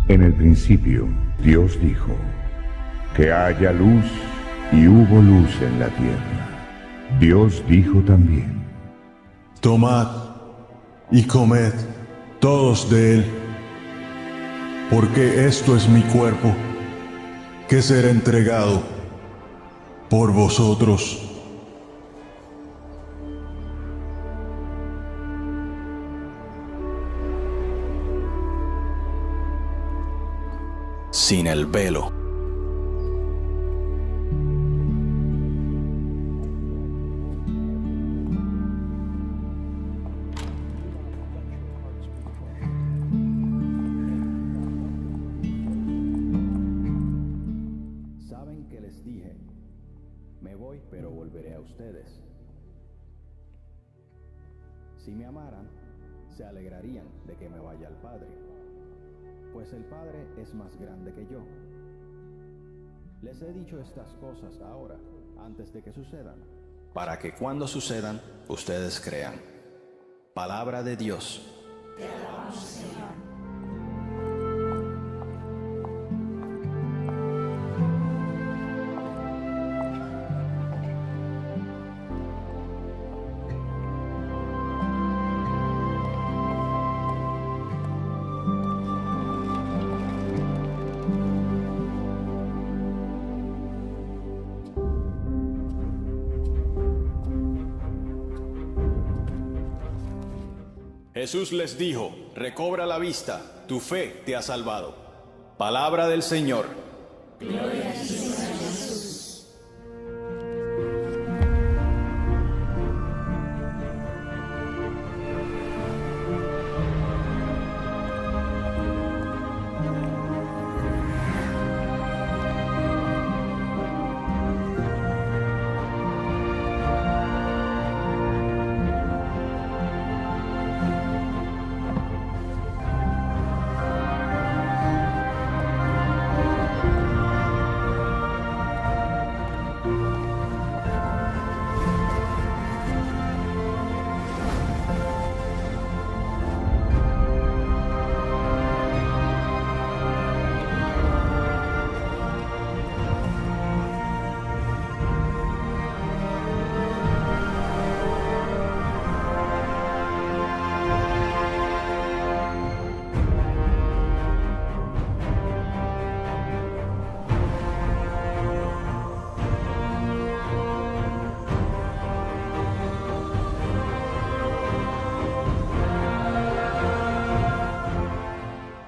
En el principio, Dios dijo, que haya luz, y hubo luz en la tierra. Dios dijo también, tomad y comed todos de él, porque esto es mi cuerpo, que será entregado por vosotros. Sin el velo. Saben que les dije, me voy, pero volveré a ustedes. Si me amaran, se alegrarían de que me vaya al Padre, pues el Padre es más grande que yo. Les he dicho estas cosas ahora, antes de que sucedan, para que cuando sucedan, ustedes crean. Palabra de Dios. Te alabamos, Señor. Jesús les dijo, recobra la vista, tu fe te ha salvado. Palabra del Señor. Gloria a ti, Señor Jesús.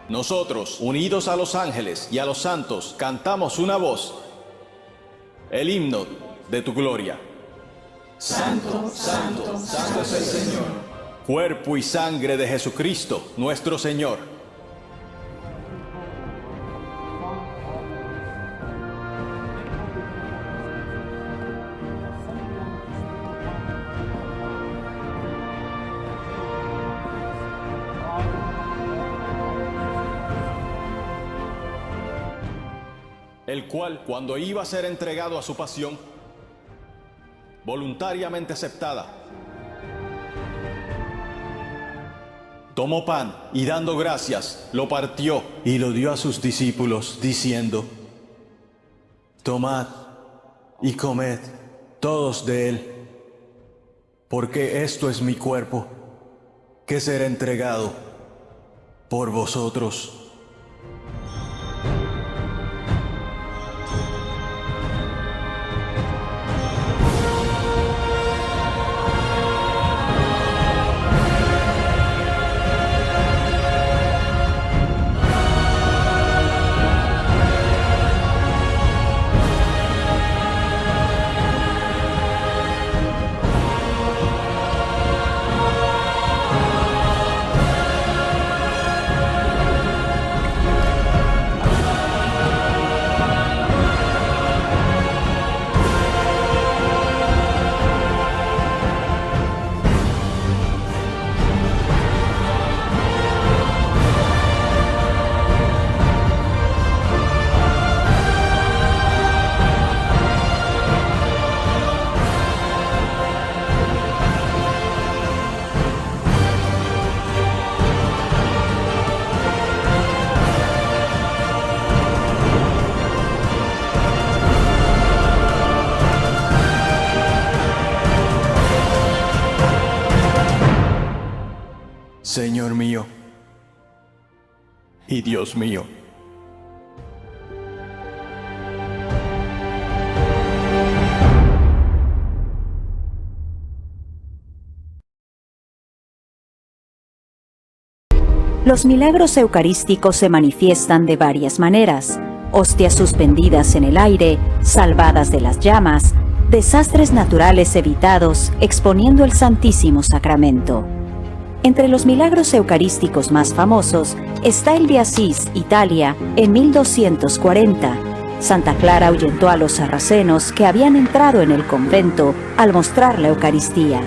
Nosotros, unidos a los ángeles y a los santos, cantamos una voz, el himno de tu gloria. Santo, santo, santo es el Señor. Cuerpo y sangre de Jesucristo, nuestro Señor. El cual, cuando iba a ser entregado a su pasión, voluntariamente aceptada, tomó pan y dando gracias, lo partió y lo dio a sus discípulos, diciendo, tomad y comed todos de él, porque esto es mi cuerpo, que será entregado por vosotros. Señor mío y Dios mío. Los milagros eucarísticos se manifiestan de varias maneras: hostias suspendidas en el aire, salvadas de las llamas, desastres naturales evitados, exponiendo el Santísimo Sacramento. Entre los milagros eucarísticos más famosos está el de Asís, Italia, en 1240. Santa Clara ahuyentó a los sarracenos que habían entrado en el convento al mostrar la Eucaristía.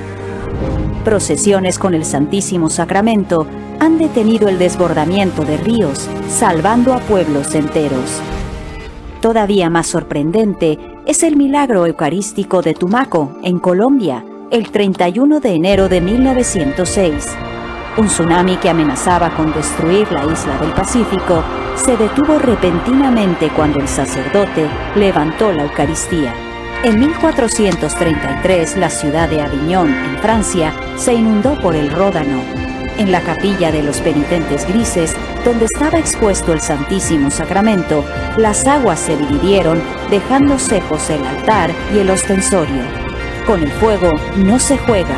Procesiones con el Santísimo Sacramento han detenido el desbordamiento de ríos, salvando a pueblos enteros. Todavía más sorprendente es el milagro eucarístico de Tumaco, en Colombia, el 31 de enero de 1906. Un tsunami que amenazaba con destruir la isla del Pacífico se detuvo repentinamente cuando el sacerdote levantó la Eucaristía. En 1433, la ciudad de Aviñón, en Francia, se inundó por el Ródano. En la capilla de los penitentes grises, donde estaba expuesto el Santísimo Sacramento, las aguas se dividieron, dejando secos el altar y el ostensorio. Con el fuego no se juega.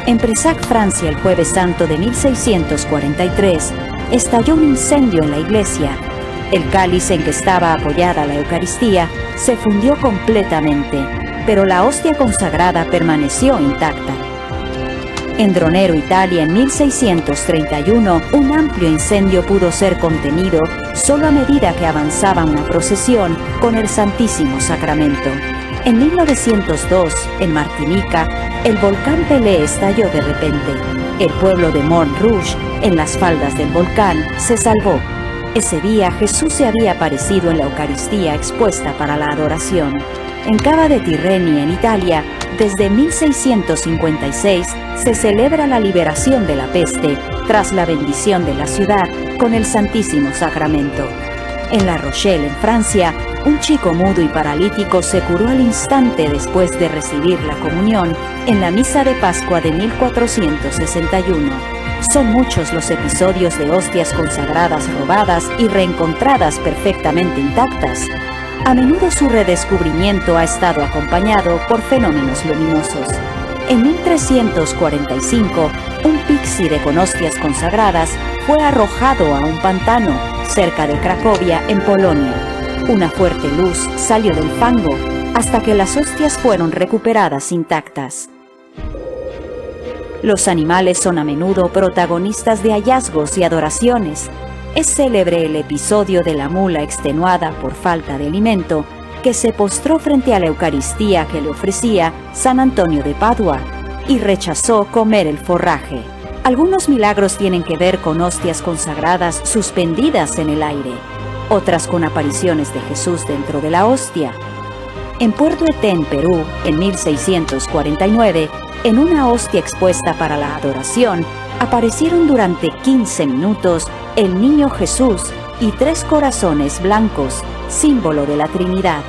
En Presac, Francia, el Jueves Santo de 1643, estalló un incendio en la iglesia. El cáliz en que estaba apoyada la Eucaristía se fundió completamente, pero la hostia consagrada permaneció intacta. En Dronero, Italia, en 1631, un amplio incendio pudo ser contenido solo a medida que avanzaba una procesión con el Santísimo Sacramento. En 1902, en Martinica, el volcán Pelé estalló de repente. El pueblo de Montrouge, en las faldas del volcán, se salvó. Ese día Jesús se había aparecido en la Eucaristía expuesta para la adoración. En Cava de Tirreni, en Italia, desde 1656 se celebra la liberación de la peste tras la bendición de la ciudad con el Santísimo Sacramento. En La Rochelle, en Francia, un chico mudo y paralítico se curó al instante después de recibir la comunión en la misa de Pascua de 1461. Son muchos los episodios de hostias consagradas robadas y reencontradas perfectamente intactas. A menudo su redescubrimiento ha estado acompañado por fenómenos luminosos. En 1345, un píxide con hostias consagradas fue arrojado a un pantano cerca de Cracovia, en Polonia. Una fuerte luz salió del fango hasta que las hostias fueron recuperadas intactas. Los animales son a menudo protagonistas de hallazgos y adoraciones. Es célebre el episodio de la mula extenuada por falta de alimento que se postró frente a la Eucaristía que le ofrecía San Antonio de Padua y rechazó comer el forraje. Algunos milagros tienen que ver con hostias consagradas suspendidas en el aire, otras con apariciones de Jesús dentro de la hostia. En Puerto Etén, Perú, en 1649, en una hostia expuesta para la adoración, aparecieron durante 15 minutos el Niño Jesús y 3 corazones blancos, símbolo de la Trinidad.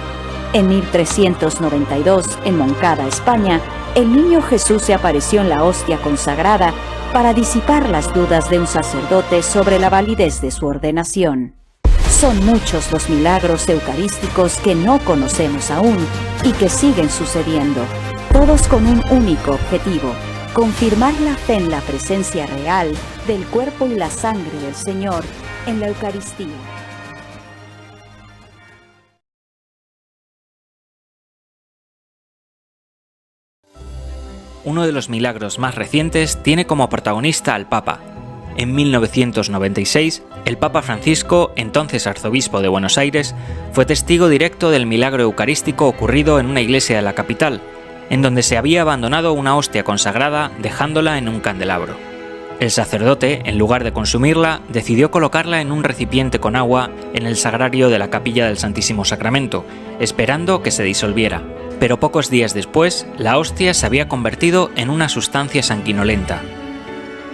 En 1392, en Moncada, España, el Niño Jesús se apareció en la hostia consagrada para disipar las dudas de un sacerdote sobre la validez de su ordenación. Son muchos los milagros eucarísticos que no conocemos aún y que siguen sucediendo, todos con un único objetivo: confirmar la fe en la presencia real del cuerpo y la sangre del Señor en la Eucaristía. Uno de los milagros más recientes tiene como protagonista al Papa. En 1996, el Papa Francisco, entonces arzobispo de Buenos Aires, fue testigo directo del milagro eucarístico ocurrido en una iglesia de la capital, en donde se había abandonado una hostia consagrada dejándola en un candelabro. El sacerdote, en lugar de consumirla, decidió colocarla en un recipiente con agua en el sagrario de la capilla del Santísimo Sacramento, esperando que se disolviera. Pero pocos días después, la hostia se había convertido en una sustancia sanguinolenta.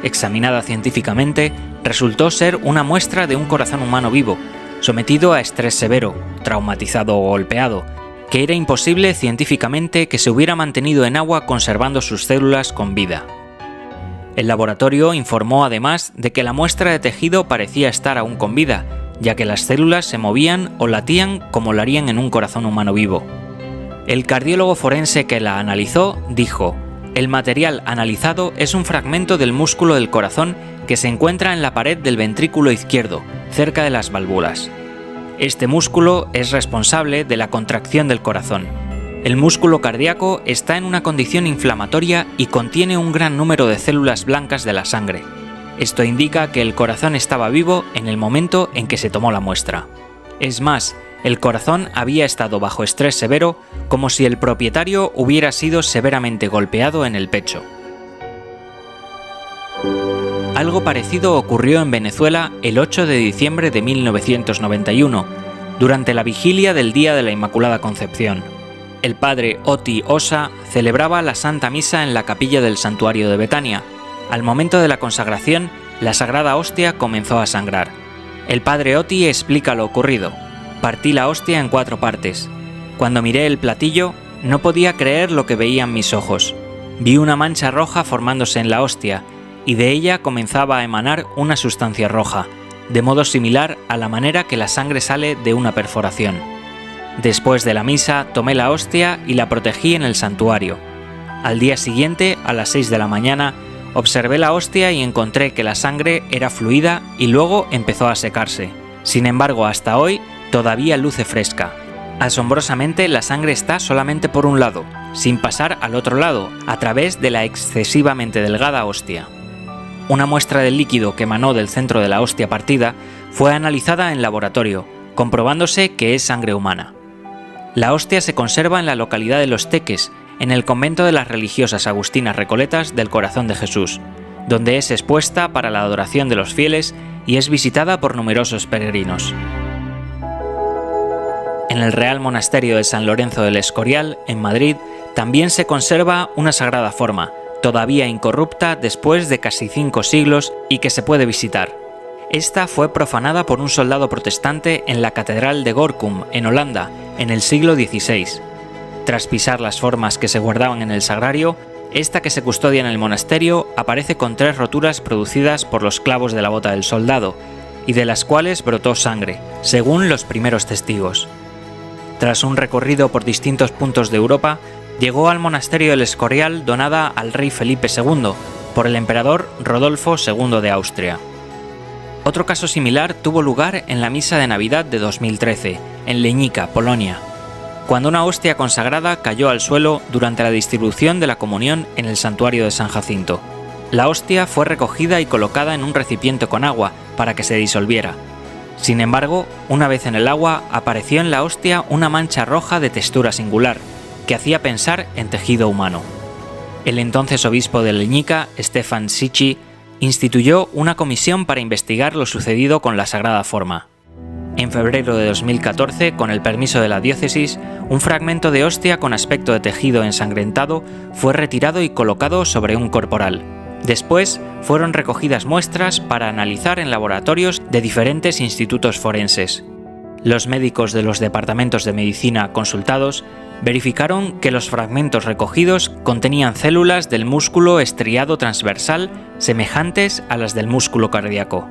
Examinada científicamente, resultó ser una muestra de un corazón humano vivo, sometido a estrés severo, traumatizado o golpeado, que era imposible científicamente que se hubiera mantenido en agua conservando sus células con vida. El laboratorio informó además de que la muestra de tejido parecía estar aún con vida, ya que las células se movían o latían como lo harían en un corazón humano vivo. El cardiólogo forense que la analizó dijo: "El material analizado es un fragmento del músculo del corazón que se encuentra en la pared del ventrículo izquierdo, cerca de las válvulas. Este músculo es responsable de la contracción del corazón. El músculo cardíaco está en una condición inflamatoria y contiene un gran número de células blancas de la sangre. Esto indica que el corazón estaba vivo en el momento en que se tomó la muestra. Es más, el corazón había estado bajo estrés severo, como si el propietario hubiera sido severamente golpeado en el pecho". Algo parecido ocurrió en Venezuela el 8 de diciembre de 1991, durante la vigilia del Día de la Inmaculada Concepción. El padre Oti Osa celebraba la Santa Misa en la capilla del santuario de Betania. Al momento de la consagración, la Sagrada Hostia comenzó a sangrar. El padre Oti explica lo ocurrido: "Partí la hostia en 4 partes. Cuando miré el platillo, no podía creer lo que veían mis ojos. Vi una mancha roja formándose en la hostia, y de ella comenzaba a emanar una sustancia roja, de modo similar a la manera que la sangre sale de una perforación. Después de la misa, tomé la hostia y la protegí en el santuario. Al día siguiente, a las 6 de la mañana, observé la hostia y encontré que la sangre era fluida y luego empezó a secarse. Sin embargo, hasta hoy, todavía luce fresca. Asombrosamente, la sangre está solamente por un lado, sin pasar al otro lado, a través de la excesivamente delgada hostia". Una muestra del líquido que emanó del centro de la hostia partida fue analizada en laboratorio, comprobándose que es sangre humana. La hostia se conserva en la localidad de Los Teques, en el convento de las religiosas agustinas recoletas del Corazón de Jesús, donde es expuesta para la adoración de los fieles y es visitada por numerosos peregrinos. En el Real Monasterio de San Lorenzo del Escorial, en Madrid, también se conserva una sagrada forma, todavía incorrupta después de casi 5 siglos y que se puede visitar. Esta fue profanada por un soldado protestante en la Catedral de Gorkum, en Holanda, en el siglo XVI. Tras pisar las formas que se guardaban en el sagrario, esta que se custodia en el monasterio aparece con 3 roturas producidas por los clavos de la bota del soldado, y de las cuales brotó sangre, según los primeros testigos. Tras un recorrido por distintos puntos de Europa, llegó al monasterio del Escorial donada al rey Felipe II, por el emperador Rodolfo II de Austria. Otro caso similar tuvo lugar en la misa de Navidad de 2013, en Leñica, Polonia, cuando una hostia consagrada cayó al suelo durante la distribución de la comunión en el santuario de San Jacinto. La hostia fue recogida y colocada en un recipiente con agua para que se disolviera. Sin embargo, una vez en el agua, apareció en la hostia una mancha roja de textura singular, que hacía pensar en tejido humano. El entonces obispo de Leñica, Stefan Sici, instituyó una comisión para investigar lo sucedido con la sagrada forma. En febrero de 2014, con el permiso de la diócesis, un fragmento de hostia con aspecto de tejido ensangrentado fue retirado y colocado sobre un corporal. Después, fueron recogidas muestras para analizar en laboratorios de diferentes institutos forenses. Los médicos de los departamentos de medicina consultados verificaron que los fragmentos recogidos contenían células del músculo estriado transversal semejantes a las del músculo cardíaco.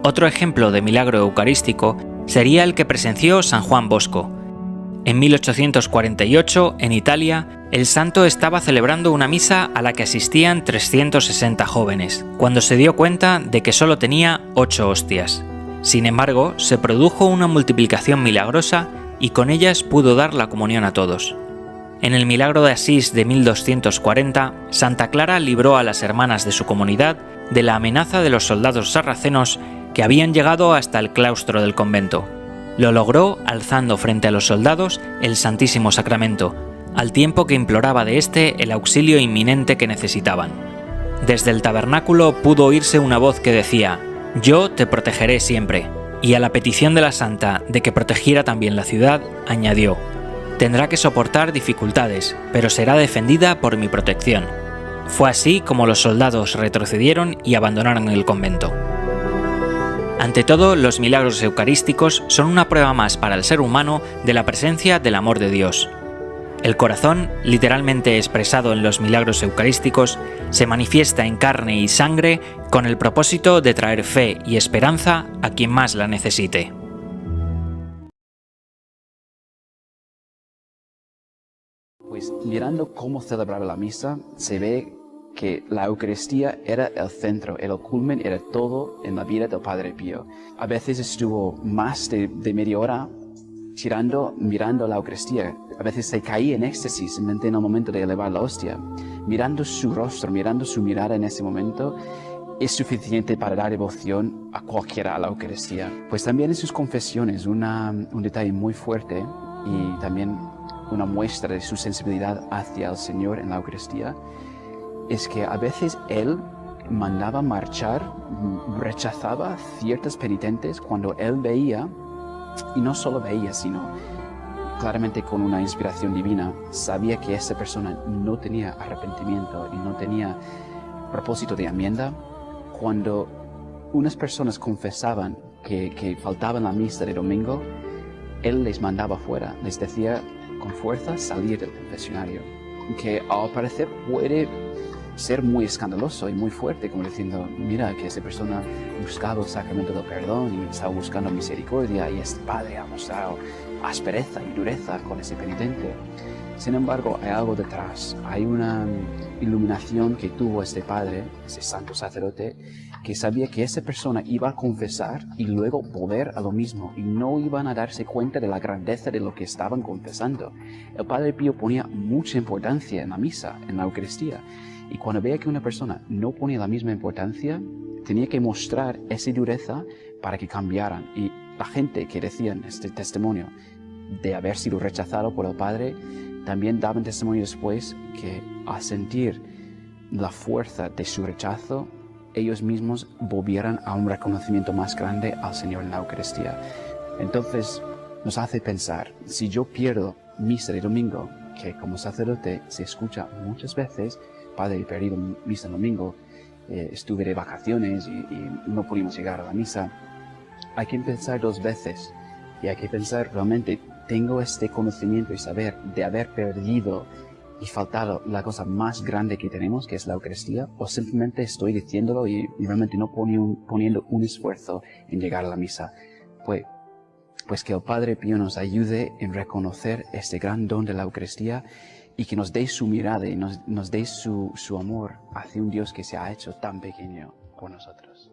Otro ejemplo de milagro eucarístico sería el que presenció San Juan Bosco. En 1848, en Italia, el santo estaba celebrando una misa a la que asistían 360 jóvenes, cuando se dio cuenta de que solo tenía 8 hostias. Sin embargo, se produjo una multiplicación milagrosa y con ellas pudo dar la comunión a todos. En el milagro de Asís de 1240, Santa Clara libró a las hermanas de su comunidad de la amenaza de los soldados sarracenos que habían llegado hasta el claustro del convento. Lo logró alzando frente a los soldados el Santísimo Sacramento, al tiempo que imploraba de éste el auxilio inminente que necesitaban. Desde el tabernáculo pudo oírse una voz que decía: «Yo te protegeré siempre», y a la petición de la santa de que protegiera también la ciudad, añadió: «Tendrá que soportar dificultades, pero será defendida por mi protección». Fue así como los soldados retrocedieron y abandonaron el convento. Ante todo, los milagros eucarísticos son una prueba más para el ser humano de la presencia del amor de Dios. El corazón, literalmente expresado en los milagros eucarísticos, se manifiesta en carne y sangre con el propósito de traer fe y esperanza a quien más la necesite. Pues mirando cómo celebraba la misa, se ve que la Eucaristía era el centro, el culmen era todo en la vida del Padre Pío. A veces estuvo más de media hora mirando la Eucaristía. A veces se caía en éxtasis simplemente en el momento de elevar la hostia. Mirando su rostro, mirando su mirada en ese momento, es suficiente para dar devoción a cualquiera a la Eucaristía. Pues también en sus confesiones, un detalle muy fuerte y también una muestra de su sensibilidad hacia el Señor en la Eucaristía, es que a veces él mandaba marchar, rechazaba ciertos penitentes cuando él veía, y no solo veía, sino claramente con una inspiración divina, sabía que esa persona no tenía arrepentimiento y no tenía propósito de enmienda. Cuando unas personas confesaban que faltaban la misa de domingo, él les mandaba fuera, les decía con fuerza salir del confesionario, que al parecer puede ser muy escandaloso y muy fuerte, como diciendo, mira que esa persona buscaba el sacramento del perdón y estaba buscando misericordia, y este padre ha mostrado aspereza y dureza con ese penitente. Sin embargo, hay algo detrás, hay una iluminación que tuvo este padre, ese santo sacerdote, que sabía que esa persona iba a confesar y luego volver a lo mismo, y no iban a darse cuenta de la grandeza de lo que estaban confesando. El Padre Pío ponía mucha importancia en la misa, en la Eucaristía, y cuando veía que una persona no ponía la misma importancia, tenía que mostrar esa dureza para que cambiaran. Y la gente que decían este testimonio de haber sido rechazado por el Padre, también daban testimonio después que al sentir la fuerza de su rechazo, ellos mismos volvieran a un reconocimiento más grande al Señor en la Eucaristía. Entonces nos hace pensar, si yo pierdo misa de domingo, que como sacerdote se escucha muchas veces, Padre, he perdido misa el domingo, estuve de vacaciones y no pudimos llegar a la misa, hay que pensar dos veces, y hay que pensar realmente, tengo este conocimiento y saber de haber perdido y faltado la cosa más grande que tenemos, que es la Eucaristía, o simplemente estoy diciéndolo y realmente no poniendo un esfuerzo en llegar a la misa. Pues que el Padre Pío nos ayude en reconocer este gran don de la Eucaristía y que nos dé su mirada y nos dé su amor hacia un Dios que se ha hecho tan pequeño por nosotros.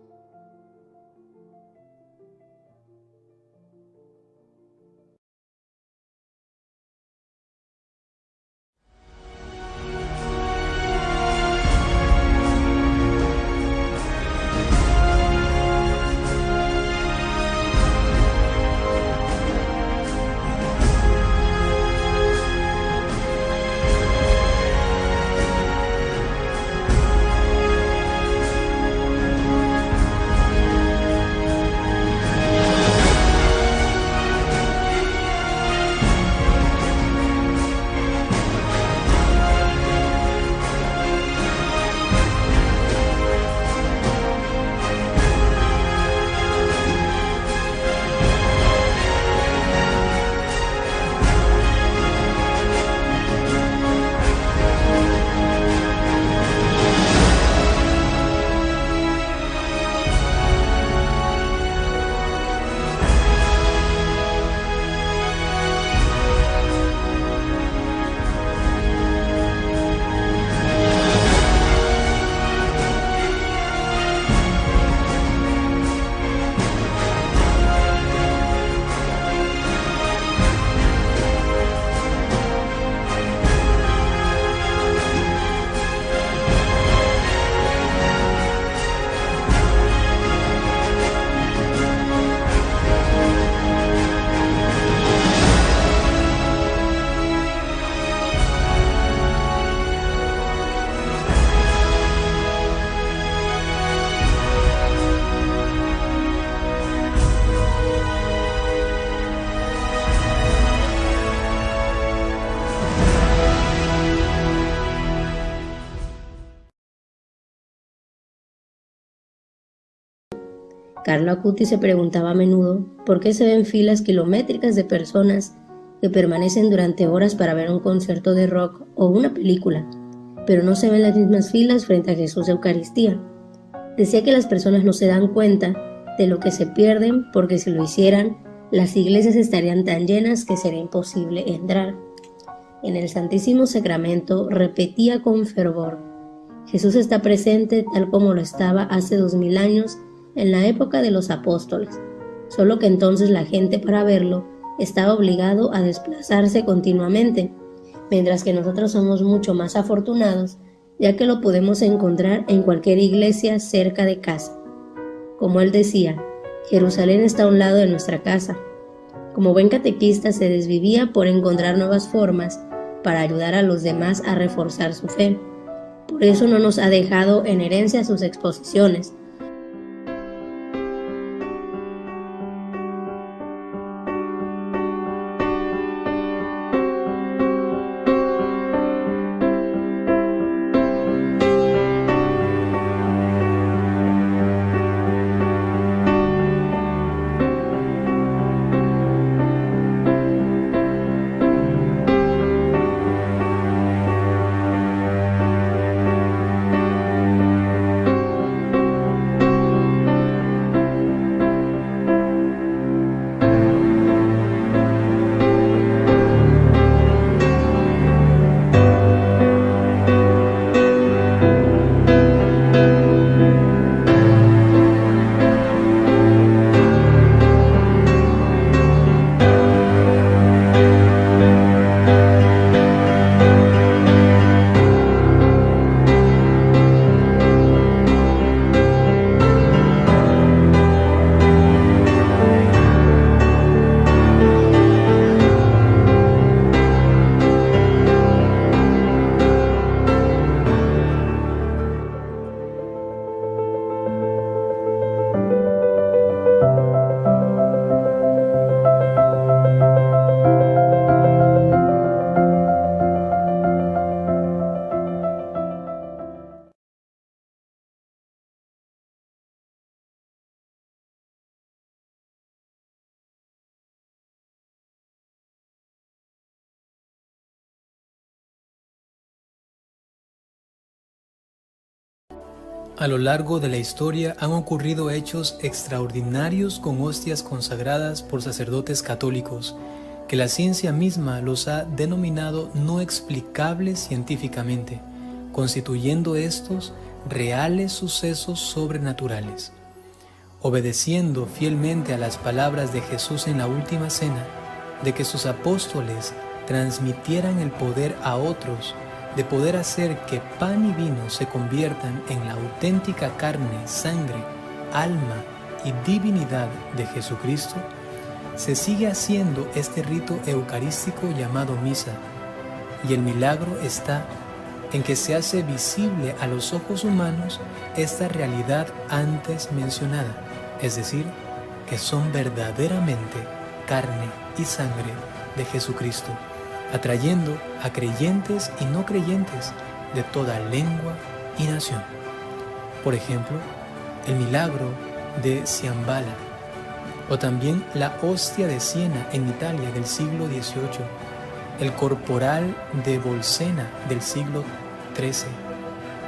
Carlo Acuti se preguntaba a menudo por qué se ven filas kilométricas de personas que permanecen durante horas para ver un concierto de rock o una película, pero no se ven las mismas filas frente a Jesús Eucaristía. Decía que las personas no se dan cuenta de lo que se pierden porque si lo hicieran, las iglesias estarían tan llenas que sería imposible entrar. En el Santísimo Sacramento repetía con fervor: Jesús está presente tal como lo estaba hace 2000 años en la época de los apóstoles, solo que entonces la gente para verlo estaba obligado a desplazarse continuamente, mientras que nosotros somos mucho más afortunados, ya que lo podemos encontrar en cualquier iglesia cerca de casa. Como él decía, Jerusalén está a un lado de nuestra casa. Como buen catequista se desvivía por encontrar nuevas formas para ayudar a los demás a reforzar su fe. Por eso no nos ha dejado en herencia sus exposiciones. A lo largo de la historia han ocurrido hechos extraordinarios con hostias consagradas por sacerdotes católicos, que la ciencia misma los ha denominado no explicables científicamente, constituyendo estos reales sucesos sobrenaturales. Obedeciendo fielmente a las palabras de Jesús en la última cena, de que sus apóstoles transmitieran el poder a otros, de poder hacer que pan y vino se conviertan en la auténtica carne, sangre, alma y divinidad de Jesucristo, se sigue haciendo este rito eucarístico llamado misa, y el milagro está en que se hace visible a los ojos humanos esta realidad antes mencionada, es decir, que son verdaderamente carne y sangre de Jesucristo, atrayendo a creyentes y no creyentes de toda lengua y nación. Por ejemplo, el milagro de Ciambala, o también la hostia de Siena en Italia del siglo XVIII, el corporal de Bolsena del siglo XIII,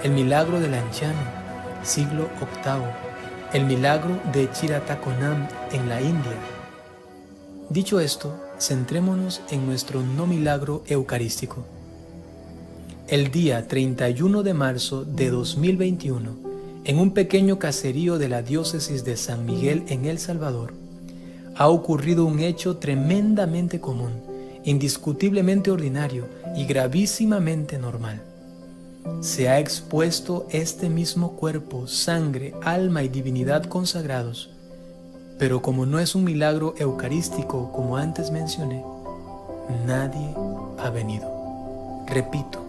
el milagro de Lanciano, siglo VIII, el milagro de Chiratakonam en la India. Dicho esto, centrémonos en nuestro no milagro eucarístico. El día 31 de marzo de 2021, en un pequeño caserío de la diócesis de San Miguel en El Salvador, ha ocurrido un hecho tremendamente común, indiscutiblemente ordinario y gravísimamente normal. Se ha expuesto este mismo cuerpo, sangre, alma y divinidad consagrados, pero como no es un milagro eucarístico como antes mencioné, nadie ha venido. Repito,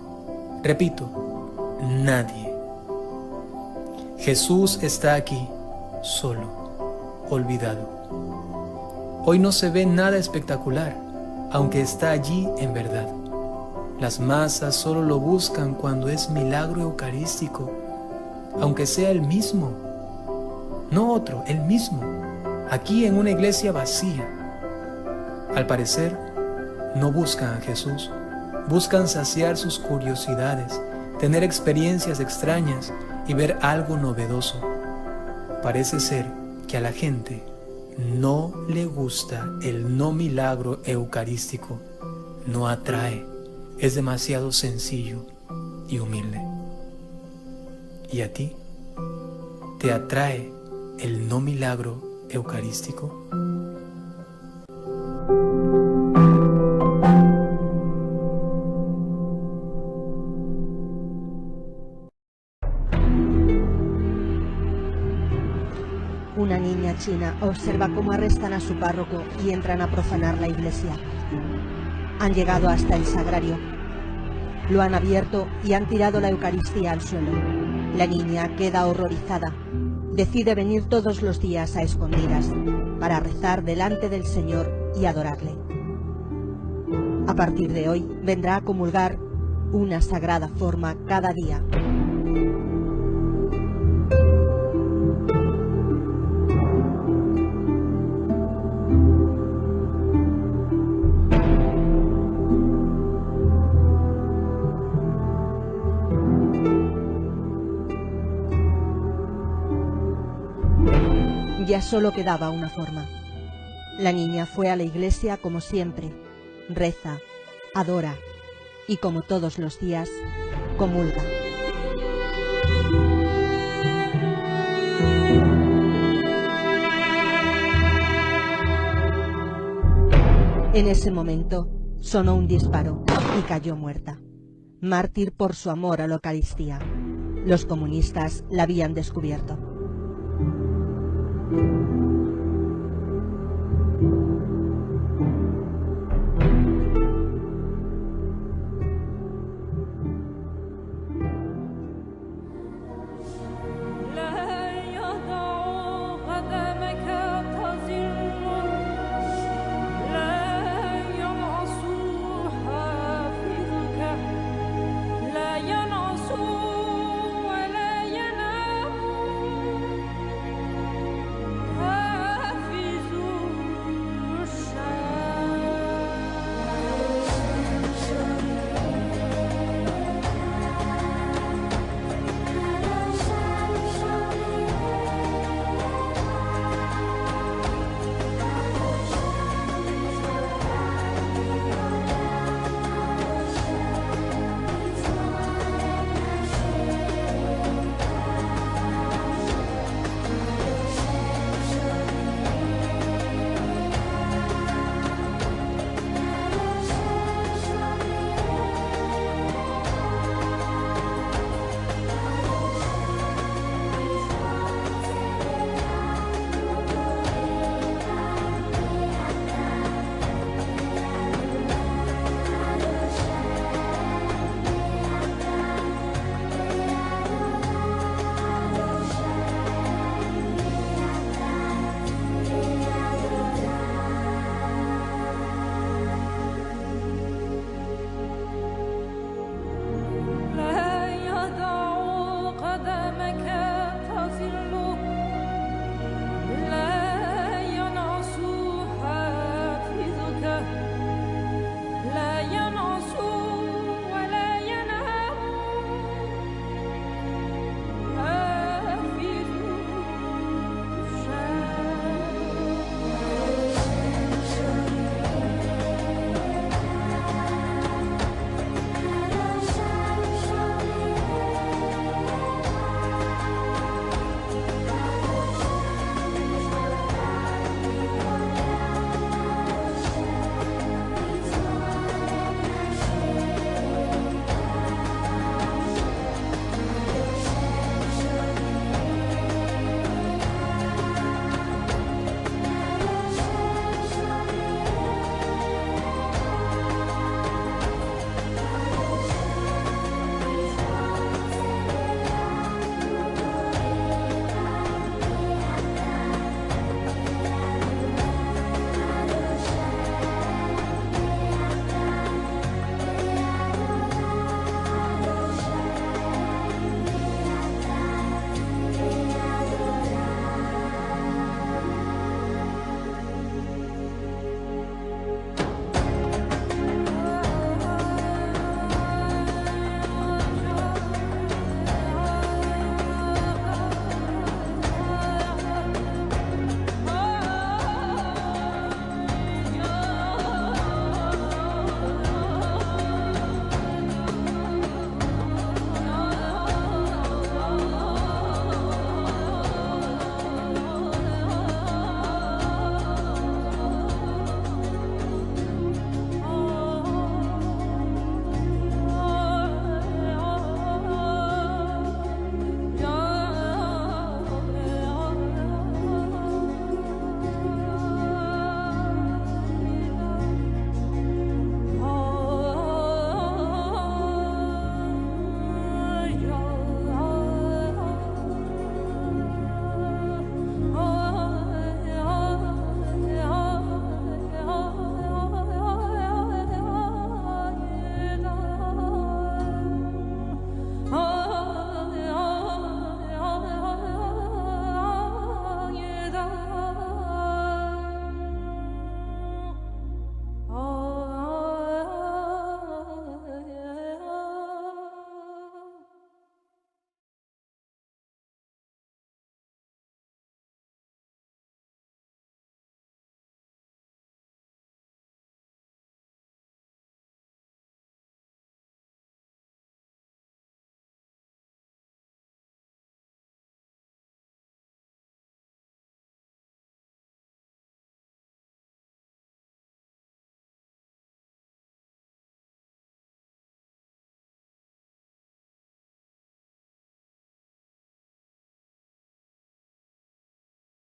nadie. Jesús está aquí, solo, olvidado. Hoy no se ve nada espectacular, aunque está allí en verdad. Las masas solo lo buscan cuando es milagro eucarístico, aunque sea el mismo, no otro, el mismo, aquí en una iglesia vacía. Al parecer, no buscan a Jesús, buscan saciar sus curiosidades, tener experiencias extrañas y ver algo novedoso. Parece ser que a la gente no le gusta el no milagro eucarístico, no atrae, es demasiado sencillo y humilde. ¿Y a ti? ¿Te atrae el no milagro eucarístico? Una niña china observa cómo arrestan a su párroco y entran a profanar la iglesia. Han llegado hasta el sagrario. Lo han abierto y han tirado la Eucaristía al suelo. La niña queda horrorizada. Decide venir todos los días a escondidas para rezar delante del Señor y adorarle. A partir de hoy vendrá a comulgar una sagrada forma cada día. Ya solo quedaba una forma. La niña fue a la iglesia como siempre, reza, adora y como todos los días, comulga. En ese momento sonó un disparo y cayó muerta, mártir por su amor a la Eucaristía. Los comunistas la habían descubierto.